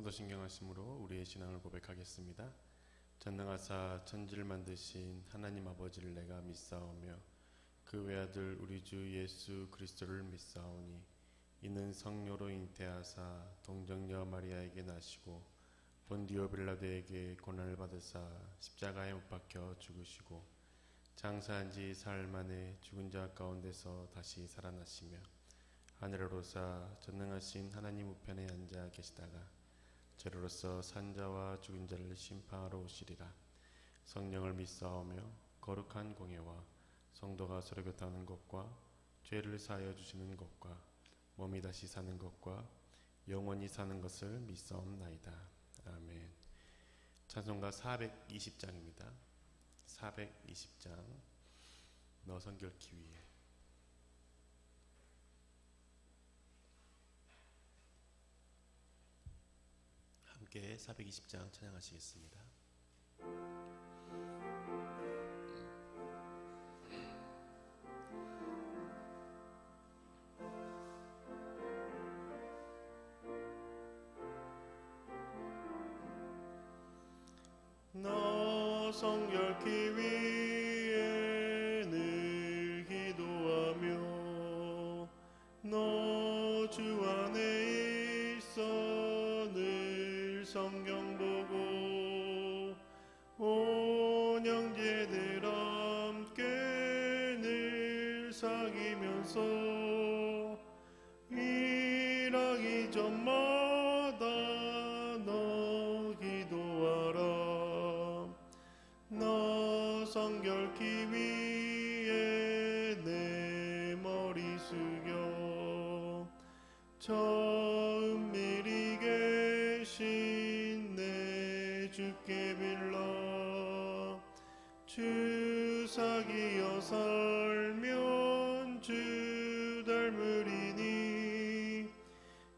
사도신경하심으로 우리의 신앙을 고백하겠습니다. 전능하사 천지를 만드신 하나님 아버지를 내가 믿사오며 그 외아들 우리 주 예수 그리스도를 믿사오니 이는 성령으로 잉태하사 동정녀 마리아에게 나시고 본디오 빌라도에게 고난을 받으사 십자가에 못 박혀 죽으시고 장사한 지 사흘 만에 죽은 자 가운데서 다시 살아나시며 하늘에 오르사 전능하신 하나님 우편에 앉아 계시다가 저로서 산자와 죽은 자를 심판하러 오시리라. 성령을 믿사오며 거룩한 공예와 성도가 서로 교통하는 것과 죄를 사하여 주시는 것과 몸이 다시 사는 것과 영원히 사는 것을 믿사옵나이다. 아멘. 찬송가 420장입니다. 420장 너 성결케 위해. 함께 420장 찬양하시겠습니다. 너 성결케 위해 늘 기도하며 너 주 안에 있어 늘 성경 보고 온 형제들 함께 늘 사귀면서 일하기 전마다 너 기도하라. 너 성결케 위해 내 머리 숙여 저 은밀히 계신 내 주께 빌라. 주 사귀어 살면 주 닮으리니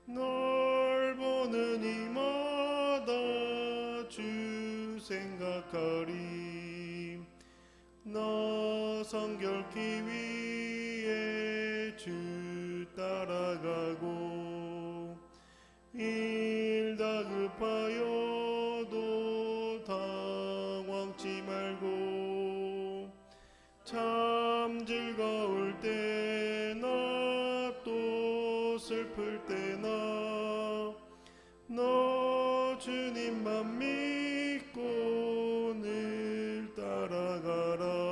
널 보는 이마다 주 생각하리. 너 성결케 위해 주 따라가고 일 다급하여도 당황치 말고 참 즐거울 때나 또 슬플 때나 너 주님만 믿고 늘 따라가라.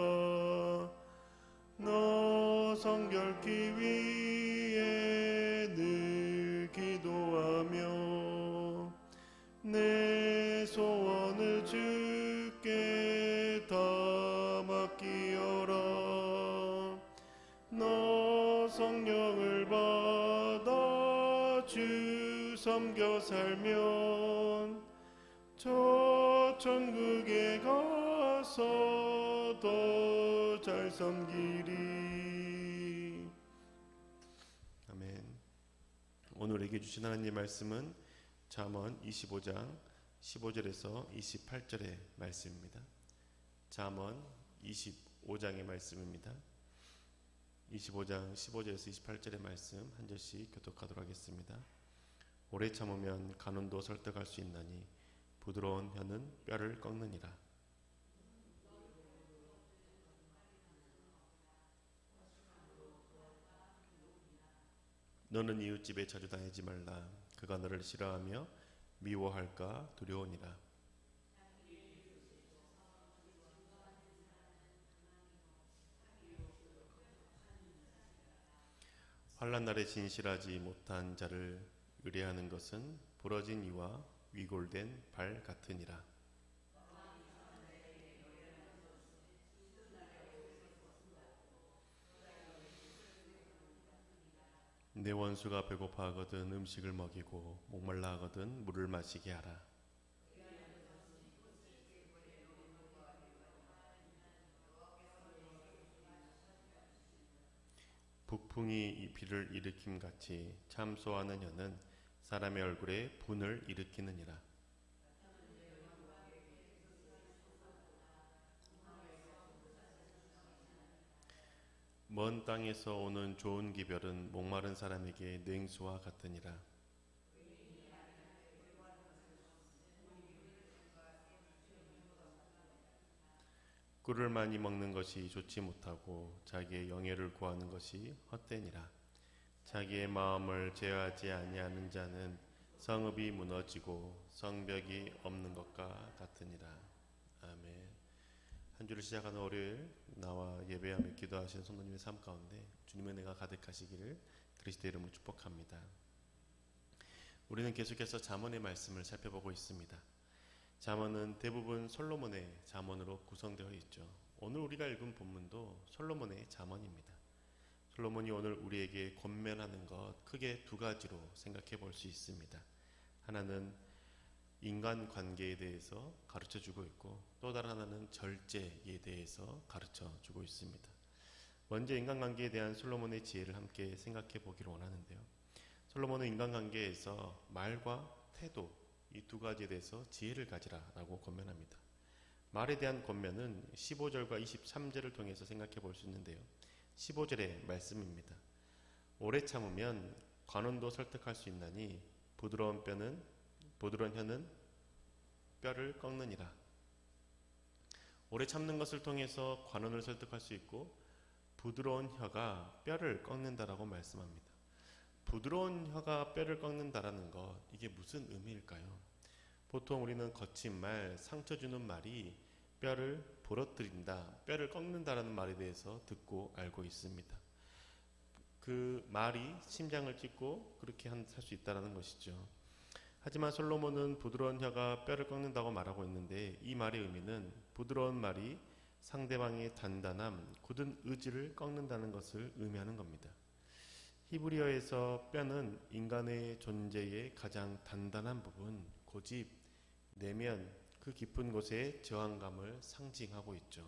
너 성결케 위해 늘 기도하며 내 소원을 주께 다 맡기어라. 너 성령을 받아 주 섬겨 살면 저 천국에 가서 더 잘 섬기리. 아멘. 오늘 우리에게 주신 하나님의 말씀은 잠언 25장 15절에서 28절의 말씀입니다. 잠언 25장의 말씀입니다. 25장 15절에서 28절의 말씀 한 절씩 교독하도록 하겠습니다. 오래 참으면 간운도 설득할 수 있나니 부드러운 혀는 뼈를 꺾느니라. 너는 이웃집에 자주 다니지 말라. 그가 너를 싫어하며 미워할까 두려우니라. 환난 날에 진실하지 못한 자를 의뢰하는 것은 부러진 이와 위골된 발 같으니라. 내 원수가 배고파하거든 음식을 먹이고 목말라하거든 물을 마시게 하라. 북풍이 이 비를 일으킴같이 참소하는 혀는 사람의 얼굴에 분을 일으키느니라. 먼 땅에서 오는 좋은 기별은 목마른 사람에게 냉수와 같으니라. 꿀을 많이 먹는 것이 좋지 못하고 자기의 영예를 구하는 것이 헛되니라. 자기의 마음을 제어하지 아니하는 자는 성읍이 무너지고 성벽이 없는 것과 같으니라. 아멘. 한 주를 시작하는 월요일 나와 예배하며 기도하시는 성도님의 삶 가운데 주님의 은혜가 가득하시기를 그리스도의 이름으로 축복합니다. 우리는 계속해서 잠언의 말씀을 살펴보고 있습니다. 잠언은 대부분 솔로몬의 잠언으로 구성되어 있죠. 오늘 우리가 읽은 본문도 솔로몬의 잠언입니다. 솔로몬이 오늘 우리에게 권면하는 것 크게 두 가지로 생각해 볼 수 있습니다. 하나는 인간관계에 대해서 가르쳐주고 있고 또 다른 하나는 절제에 대해서 가르쳐주고 있습니다. 먼저 인간관계에 대한 솔로몬의 지혜를 함께 생각해 보기를 원하는데요. 솔로몬은 인간관계에서 말과 태도 이 두 가지에 대해서 지혜를 가지라라고 권면합니다. 말에 대한 권면은 15절과 23절을 통해서 생각해 볼 수 있는데요. 15절의 말씀입니다. 오래 참으면 관원도 설득할 수 있나니 부드러운 혀는 뼈를 꺾느니라. 오래 참는 것을 통해서 관원을 설득할 수 있고 부드러운 혀가 뼈를 꺾는다라고 말씀합니다. 부드러운 혀가 뼈를 꺾는다라는 것, 이게 무슨 의미일까요? 보통 우리는 거친 말, 상처 주는 말이 뼈를 부러뜨린다, 뼈를 꺾는다라는 말에 대해서 듣고 알고 있습니다. 그 말이 심장을 찢고 그렇게 할 수 있다는 것이죠. 하지만 솔로몬은 부드러운 혀가 뼈를 꺾는다고 말하고 있는데 이 말의 의미는 부드러운 말이 상대방의 단단함, 굳은 의지를 꺾는다는 것을 의미하는 겁니다. 히브리어에서 뼈는 인간의 존재의 가장 단단한 부분, 고집, 내면, 그 깊은 곳의 저항감을 상징하고 있죠.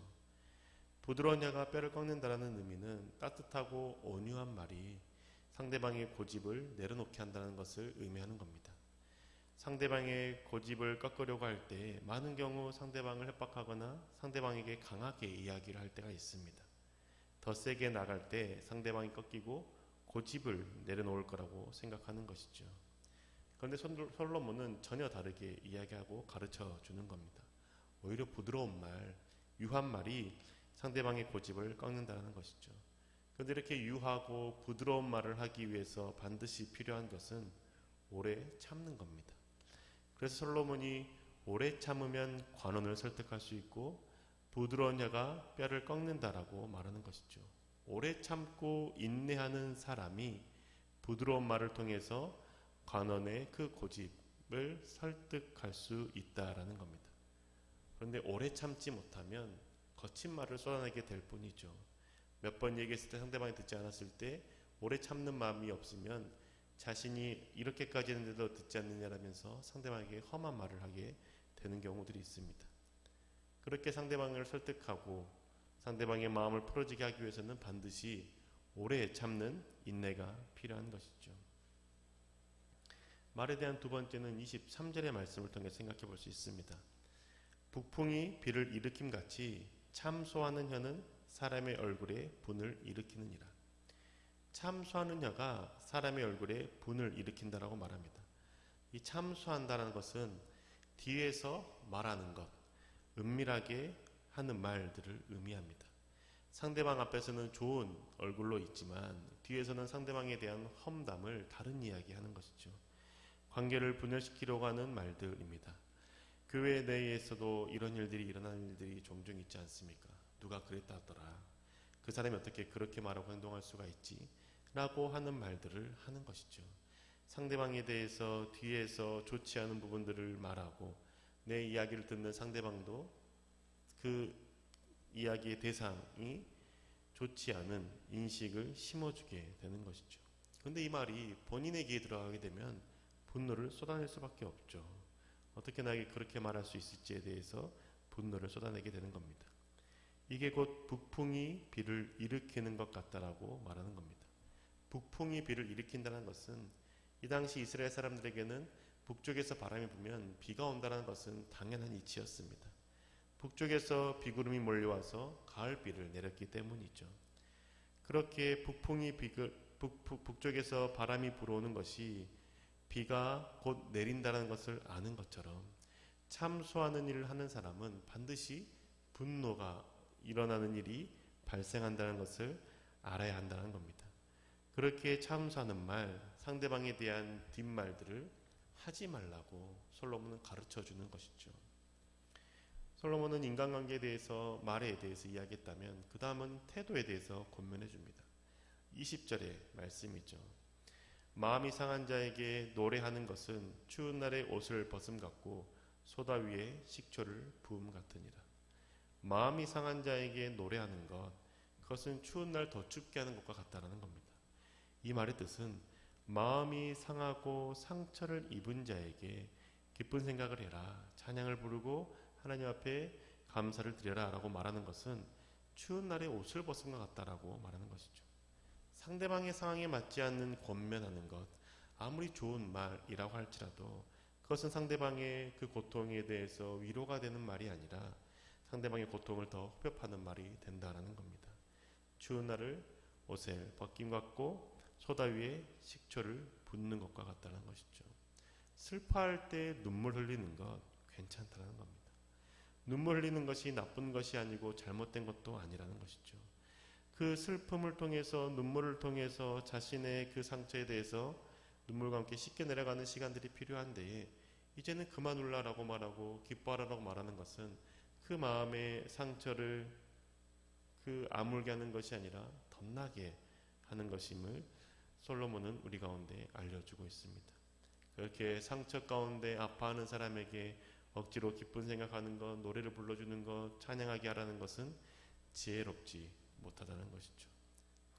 부드러운 혀가 뼈를 꺾는다는 의미는 따뜻하고 온유한 말이 상대방의 고집을 내려놓게 한다는 것을 의미하는 겁니다. 상대방의 고집을 꺾으려고 할 때 많은 경우 상대방을 협박하거나 상대방에게 강하게 이야기를 할 때가 있습니다. 더 세게 나갈 때 상대방이 꺾이고 고집을 내려놓을 거라고 생각하는 것이죠. 그런데 솔로몬은 전혀 다르게 이야기하고 가르쳐 주는 겁니다. 오히려 부드러운 말, 유한 말이 상대방의 고집을 꺾는다는 것이죠. 그런데 이렇게 유하고 부드러운 말을 하기 위해서 반드시 필요한 것은 오래 참는 겁니다. 그래서 솔로몬이 오래 참으면 관원을 설득할 수 있고 부드러운 혀가 뼈를 꺾는다라고 말하는 것이죠. 오래 참고 인내하는 사람이 부드러운 말을 통해서 관원의 그 고집을 설득할 수 있다라는 겁니다. 그런데 오래 참지 못하면 거친 말을 쏟아내게 될 뿐이죠. 몇 번 얘기했을 때 상대방이 듣지 않았을 때 오래 참는 마음이 없으면 자신이 이렇게까지 했는데도 듣지 않느냐라면서 상대방에게 험한 말을 하게 되는 경우들이 있습니다. 그렇게 상대방을 설득하고 상대방의 마음을 풀어지게 하기 위해서는 반드시 오래 참는 인내가 필요한 것이죠. 말에 대한 두 번째는 23절의 말씀을 통해 생각해 볼 수 있습니다. 북풍이 비를 일으킴같이 참소하는 혀는 사람의 얼굴에 분을 일으키느니라. 참소하는 혀가 사람의 얼굴에 분을 일으킨다라고 말합니다. 이 참소한다는 것은 뒤에서 말하는 것, 은밀하게 하는 말들을 의미합니다. 상대방 앞에서는 좋은 얼굴로 있지만 뒤에서는 상대방에 대한 험담을 다른 이야기하는 것이죠. 관계를 분열시키려고 하는 말들입니다. 교회 내에서도 이런 일들이 일어나는 일들이 종종 있지 않습니까? 누가 그랬다 하더라. 그 사람이 어떻게 그렇게 말하고 행동할 수가 있지? 라고 하는 말들을 하는 것이죠. 상대방에 대해서 뒤에서 좋지 않은 부분들을 말하고 내 이야기를 듣는 상대방도 그 이야기의 대상이 좋지 않은 인식을 심어주게 되는 것이죠. 그런데 이 말이 본인의 귀에 들어가게 되면 분노를 쏟아낼 수밖에 없죠. 어떻게 나에게 그렇게 말할 수 있을지에 대해서 분노를 쏟아내게 되는 겁니다. 이게 곧 북풍이 비를 일으키는 것 같다라고 말하는 겁니다. 북풍이 비를 일으킨다는 것은 이 당시 이스라엘 사람들에게는 북쪽에서 바람이 불면 비가 온다는 것은 당연한 이치였습니다. 북쪽에서 비구름이 몰려와서 가을비를 내렸기 때문이죠. 그렇게 북쪽에서 바람이 불어오는 것이 비가 곧 내린다는 것을 아는 것처럼 참소하는 일을 하는 사람은 반드시 분노가 일어나는 일이 발생한다는 것을 알아야 한다는 겁니다. 그렇게 참수하는 말, 상대방에 대한 뒷말들을 하지 말라고 솔로몬은 가르쳐 주는 것이죠. 솔로몬은 인간관계에 대해서, 말에 대해서 이야기했다면 그 다음은 태도에 대해서 권면해 줍니다. 20절의 말씀이죠. 마음이 상한 자에게 노래하는 것은 추운 날에 옷을 벗음 같고 소다 위에 식초를 부음 같으니라. 마음이 상한 자에게 노래하는 것, 그것은 추운 날 더 춥게 하는 것과 같다는 겁니다. 이 말의 뜻은 마음이 상하고 상처를 입은 자에게 기쁜 생각을 해라, 찬양을 부르고 하나님 앞에 감사를 드려라 라고 말하는 것은 추운 날에 옷을 벗은 것 같다라고 말하는 것이죠. 상대방의 상황에 맞지 않는 권면하는 것, 아무리 좋은 말이라고 할지라도 그것은 상대방의 그 고통에 대해서 위로가 되는 말이 아니라 상대방의 고통을 더 혹협하는 말이 된다라는 겁니다. 추운 날을 옷을 벗김 같고 소다 위에 식초를 붓는 것과 같다는 것이죠. 슬퍼할 때 눈물 흘리는 것 괜찮다는 겁니다. 눈물 흘리는 것이 나쁜 것이 아니고 잘못된 것도 아니라는 것이죠. 그 슬픔을 통해서, 눈물을 통해서 자신의 그 상처에 대해서 눈물과 함께 씻겨 내려가는 시간들이 필요한데, 이제는 그만 울라라고 말하고 기뻐하라고 말하는 것은 그 마음의 상처를 그 아물게 하는 것이 아니라 덧나게 하는 것임을 솔로몬은 우리 가운데 알려주고 있습니다. 그렇게 상처 가운데 아파하는 사람에게 억지로 기쁜 생각하는 것, 노래를 불러주는 것, 찬양하게 하라는 것은 지혜롭지 못하다는 것이죠.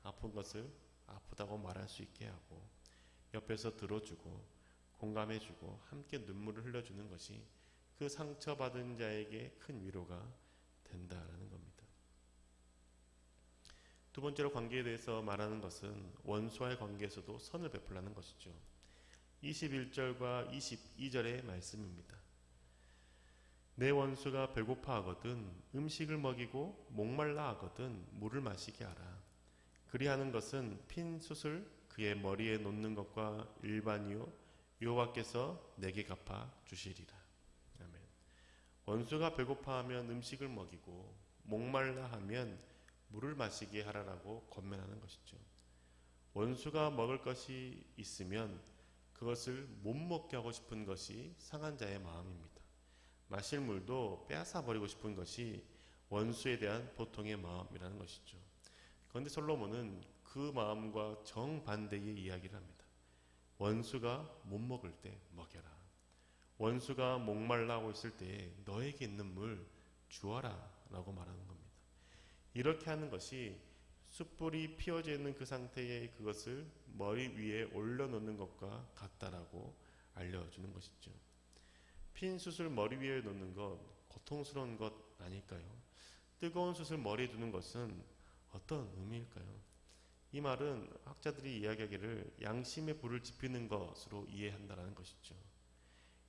아픈 것을 아프다고 말할 수 있게 하고 옆에서 들어주고 공감해주고 함께 눈물을 흘려주는 것이 그 상처받은 자에게 큰 위로가 된다라는 겁니다. 두 번째로 관계에 대해서 말하는 것은 원수와의 관계에서도 선을 베풀라는 것이죠. 21절과 22절의 말씀입니다. 내 원수가 배고파 하거든 음식을 먹이고 목말라 하거든 물을 마시게 하라. 그리하는 것은 핀 숯을 그의 머리에 놓는 것과 일반이요 여호와께서 내게 갚아 주시리라. 아멘. 원수가 배고파하면 음식을 먹이고 목말라 하면 물을 마시게 하라라고 권면하는 것이죠. 원수가 먹을 것이 있으면 그것을 못 먹게 하고 싶은 것이 상한 자의 마음입니다. 마실 물도 빼앗아 버리고 싶은 것이 원수에 대한 보통의 마음이라는 것이죠. 그런데 솔로몬은 그 마음과 정반대의 이야기를 합니다. 원수가 못 먹을 때 먹여라. 원수가 목말라하고 있을 때에 너에게 있는 물 주어라 라고 말하는 겁니다. 이렇게 하는 것이 숯불이 피어져 있는 그 상태에 그것을 머리 위에 올려놓는 것과 같다라고 알려주는 것이죠. 핀 숯을 머리 위에 놓는 것 고통스러운 것 아닐까요? 뜨거운 숯을 머리에 두는 것은 어떤 의미일까요? 이 말은 학자들이 이야기하기를 양심의 불을 지피는 것으로 이해한다는 것이죠.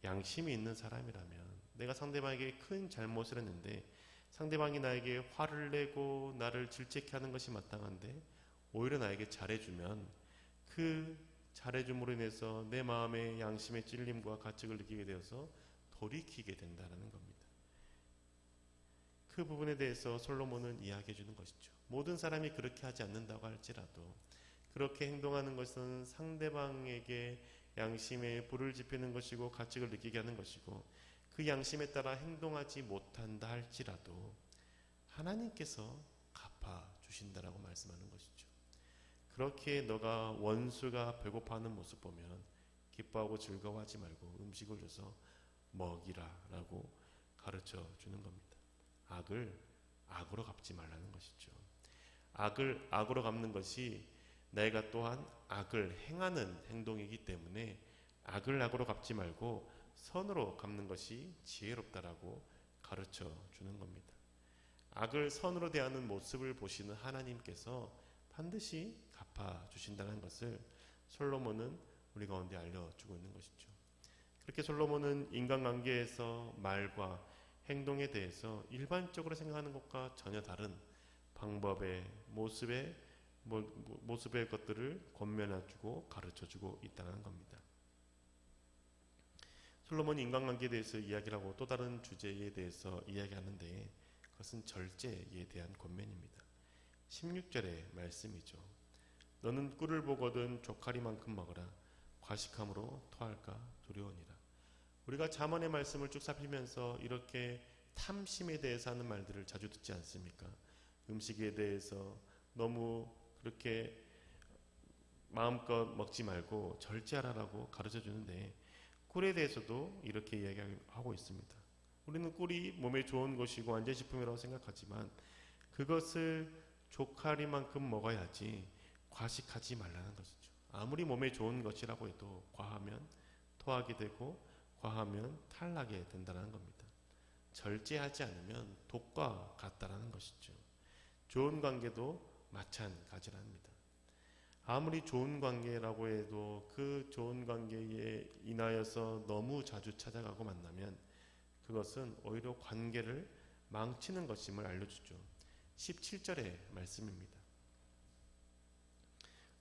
양심이 있는 사람이라면 내가 상대방에게 큰 잘못을 했는데 상대방이 나에게 화를 내고 나를 질책해 하는 것이 마땅한데 오히려 나에게 잘해주면 그 잘해줌으로 인해서 내 마음의 양심의 찔림과 가책을 느끼게 되어서 돌이키게 된다는 겁니다. 그 부분에 대해서 솔로몬은 이야기해 주는 것이죠. 모든 사람이 그렇게 하지 않는다고 할지라도 그렇게 행동하는 것은 상대방에게 양심에 불을 지피는 것이고 가책을 느끼게 하는 것이고 그 양심에 따라 행동하지 못한다 할지라도 하나님께서 갚아주신다라고 말씀하는 것이죠. 그렇게 너가 원수가 배고파하는 모습 보면 기뻐하고 즐거워하지 말고 음식을 줘서 먹이라 라고 가르쳐 주는 겁니다. 악을 악으로 갚지 말라는 것이죠. 악을 악으로 갚는 것이 내가 또한 악을 행하는 행동이기 때문에 악을 악으로 갚지 말고 선으로 갚는 것이 지혜롭다라고 가르쳐 주는 겁니다. 악을 선으로 대하는 모습을 보시는 하나님께서 반드시 갚아 주신다는 것을 솔로몬은 우리 가운데 알려주고 있는 것이죠. 그렇게 솔로몬은 인간관계에서 말과 행동에 대해서 일반적으로 생각하는 것과 전혀 다른 방법의 모습의 것들을 권면해주고 가르쳐주고 있다는 겁니다. 솔로몬이 인간관계에 대해서 이야기를 하고 또 다른 주제에 대해서 이야기하는데 그것은 절제에 대한 권면입니다. 16절의 말씀이죠. 너는 꿀을 보거든 조카리만큼 먹으라. 과식함으로 토할까 두려우니라. 우리가 잠언의 말씀을 쭉 살피면서 이렇게 탐심에 대해서 하는 말들을 자주 듣지 않습니까? 음식에 대해서 너무 그렇게 마음껏 먹지 말고 절제하라고 가르쳐 주는데, 꿀에 대해서도 이렇게 이야기하고 있습니다. 우리는 꿀이 몸에 좋은 것이고 안전식품이라고 생각하지만 그것을 조카리만큼 먹어야지 과식하지 말라는 것이죠. 아무리 몸에 좋은 것이라고 해도 과하면 토하게 되고 과하면 탈나게 된다는 겁니다. 절제하지 않으면 독과 같다라는 것이죠. 좋은 관계도 마찬가지랍니다. 아무리 좋은 관계라고 해도 그 좋은 관계에 인하여서 너무 자주 찾아가고 만나면 그것은 오히려 관계를 망치는 것임을 알려주죠. 17절의 말씀입니다.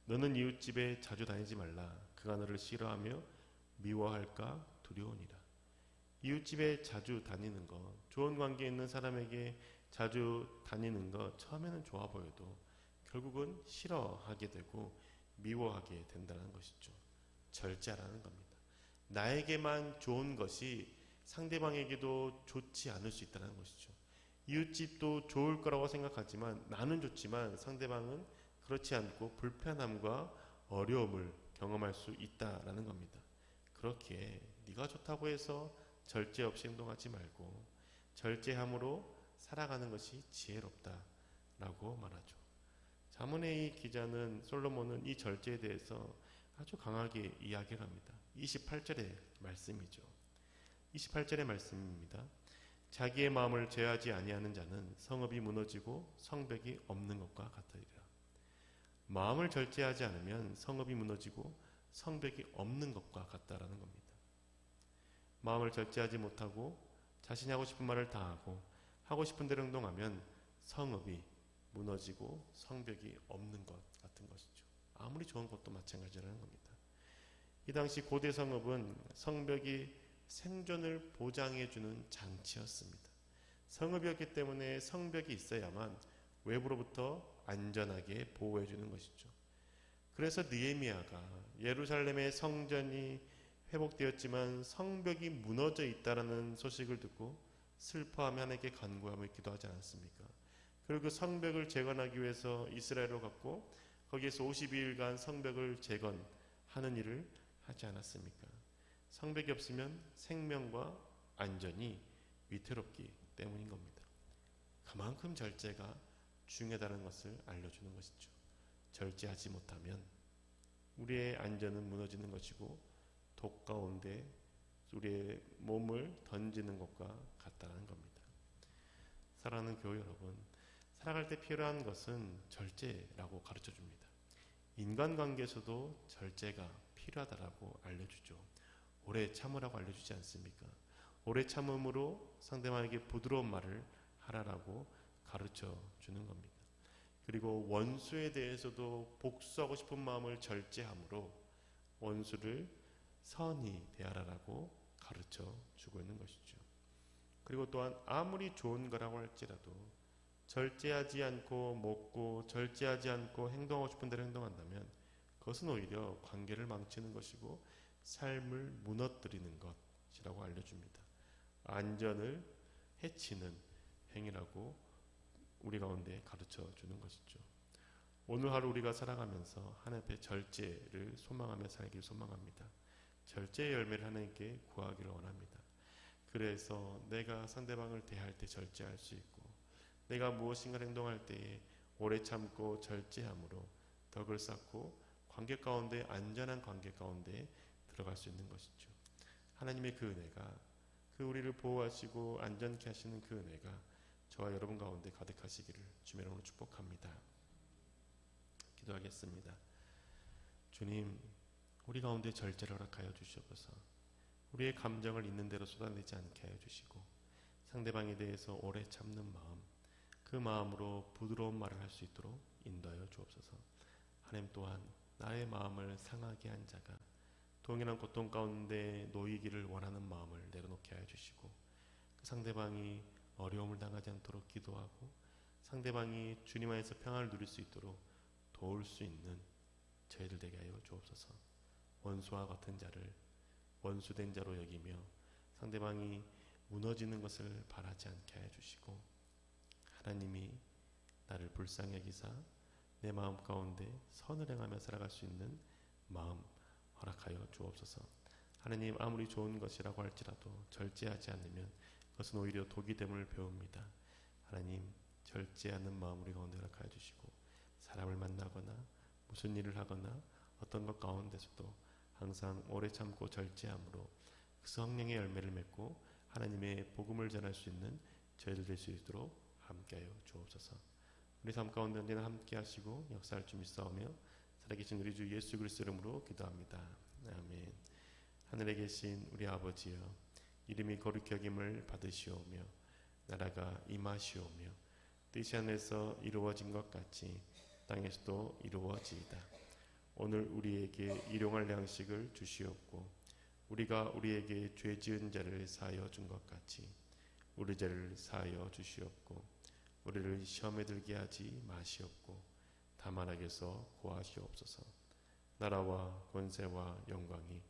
너는 이웃집에 자주 다니지 말라. 그가 너를 싫어하며 미워할까 두려우니라. 이웃집에 자주 다니는 것, 좋은 관계에 있는 사람에게 자주 다니는 것, 처음에는 좋아 보여도 결국은 싫어하게 되고 미워하게 된다는 것이죠. 절제하라는 겁니다. 나에게만 좋은 것이 상대방에게도 좋지 않을 수 있다는 것이죠. 이웃집도 좋을 거라고 생각하지만 나는 좋지만 상대방은 그렇지 않고 불편함과 어려움을 경험할 수 있다라는 겁니다. 그렇기에 네가 좋다고 해서 절제 없이 행동하지 말고 절제함으로 살아가는 것이 지혜롭다라고 말하죠. 잠언의 이 기자는, 솔로몬은 이 절제에 대해서 아주 강하게 이야기를 합니다. 28절의 말씀이죠. 28절의 말씀입니다. 자기의 마음을 제하지 아니하는 자는 성읍이 무너지고 성벽이 없는 것과 같으리라. 마음을 절제하지 않으면 성읍이 무너지고 성벽이 없는 것과 같다라는 겁니다. 마음을 절제하지 못하고 자신이 하고 싶은 말을 다 하고 싶은 대로 행동하면 성읍이 무너지고 성벽이 없는 것 같은 것이죠. 아무리 좋은 것도 마찬가지라는 겁니다. 이 당시 고대 성읍은 성벽이 생존을 보장해주는 장치였습니다. 성읍이었기 때문에 성벽이 있어야만 외부로부터 안전하게 보호해주는 것이죠. 그래서 느헤미야가 예루살렘의 성전이 회복되었지만 성벽이 무너져 있다는 소식을 듣고 슬퍼하며 하나님께 간구하며 기도하지 않았습니까? 그리고 그 성벽을 재건하기 위해서 이스라엘로 갔고 거기에서 52일간 성벽을 재건하는 일을 하지 않았습니까? 성벽이 없으면 생명과 안전이 위태롭기 때문인 겁니다. 그만큼 절제가 중요하다는 것을 알려주는 것이죠. 절제하지 못하면 우리의 안전은 무너지는 것이고 독 가운데 우리의 몸을 던지는 것과 같다는 겁니다. 사랑하는 교회 여러분, 살아갈 때 필요한 것은 절제라고 가르쳐줍니다. 인간관계에서도 절제가 필요하다라고 알려주죠. 오래 참으라고 알려주지 않습니까? 오래 참음으로 상대방에게 부드러운 말을 하라라고 가르쳐 주는 겁니다. 그리고 원수에 대해서도 복수하고 싶은 마음을 절제함으로 원수를 선히 대하라라고 가르쳐 주고 있는 것이죠. 그리고 또한 아무리 좋은 거라고 할지라도 절제하지 않고 먹고 절제하지 않고 행동하고 싶은 대로 행동한다면 그것은 오히려 관계를 망치는 것이고 삶을 무너뜨리는 것이라고 알려줍니다. 안전을 해치는 행위라고 우리 가운데 가르쳐 주는 것이죠. 오늘 하루 우리가 살아가면서 하나님 앞에 절제를 소망하며 살기를 소망합니다. 절제의 열매를 하나님께 구하기를 원합니다. 그래서 내가 상대방을 대할 때 절제할 수 있고 내가 무엇인가를 행동할 때에 오래 참고 절제함으로 덕을 쌓고 관계 가운데 안전한 관계 가운데 들어갈 수 있는 것이죠. 하나님의 그 은혜가, 그 우리를 보호하시고 안전케 하시는 그 은혜가 저와 여러분 가운데 가득하시기를 주님의 이름으로 축복합니다. 기도하겠습니다. 주님, 우리 가운데 절제를 허락하여 주시옵소서. 우리의 감정을 있는 대로 쏟아내지 않게 하여 주시고 상대방에 대해서 오래 참는 마음, 그 마음으로 부드러운 말을 할 수 있도록 인도하여 주옵소서. 하나님 또한 나의 마음을 상하게 한 자가 동일한 고통 가운데 놓이기를 원하는 마음을 내려놓게 하여 주시고 그 상대방이 어려움을 당하지 않도록 기도하고 상대방이 주님 안에서 평안을 누릴 수 있도록 도울 수 있는 저희들 되게 하여 주옵소서. 원수와 같은 자를 원수된 자로 여기며 상대방이 무너지는 것을 바라지 않게 하여 주시고, 하나님이 나를 불쌍히 여기사 내 마음 가운데 선을 행하며 살아갈 수 있는 마음 허락하여 주옵소서. 하나님, 아무리 좋은 것이라고 할지라도 절제하지 않으면 그것은 오히려 독이 됨을 배웁니다. 하나님, 절제하는 마음 우리 가운데 허락하여 주시고, 사람을 만나거나 무슨 일을 하거나 어떤 것 가운데서도 항상 오래 참고 절제함으로 그 성령의 열매를 맺고 하나님의 복음을 전할 수 있는 저희들 될 수 있도록 함께하여 주옵소서. 우리 삶 가운데 언제나 함께 하시고 역사할 줄 믿사오며 살아계신 우리 주 예수 그리스도 이름으로 기도합니다. 아멘. 하늘에 계신 우리 아버지여, 이름이 거룩히 여김을 받으시오며 나라가 임하시오며 뜻이 하늘에서 이루어진 것 같이 땅에서도 이루어지이다. 오늘 우리에게 일용할 양식을 주시옵고 우리가 우리에게 죄 지은 자를 사하여 준 것 같이 우리 죄를 사하여 주시옵고 우리를 시험에 들게 하지 마시옵고 다만 악에서 구하시옵소서. 나라와 권세와 영광이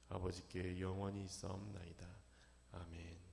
아버지께 영원히 있사옵나이다. 아멘.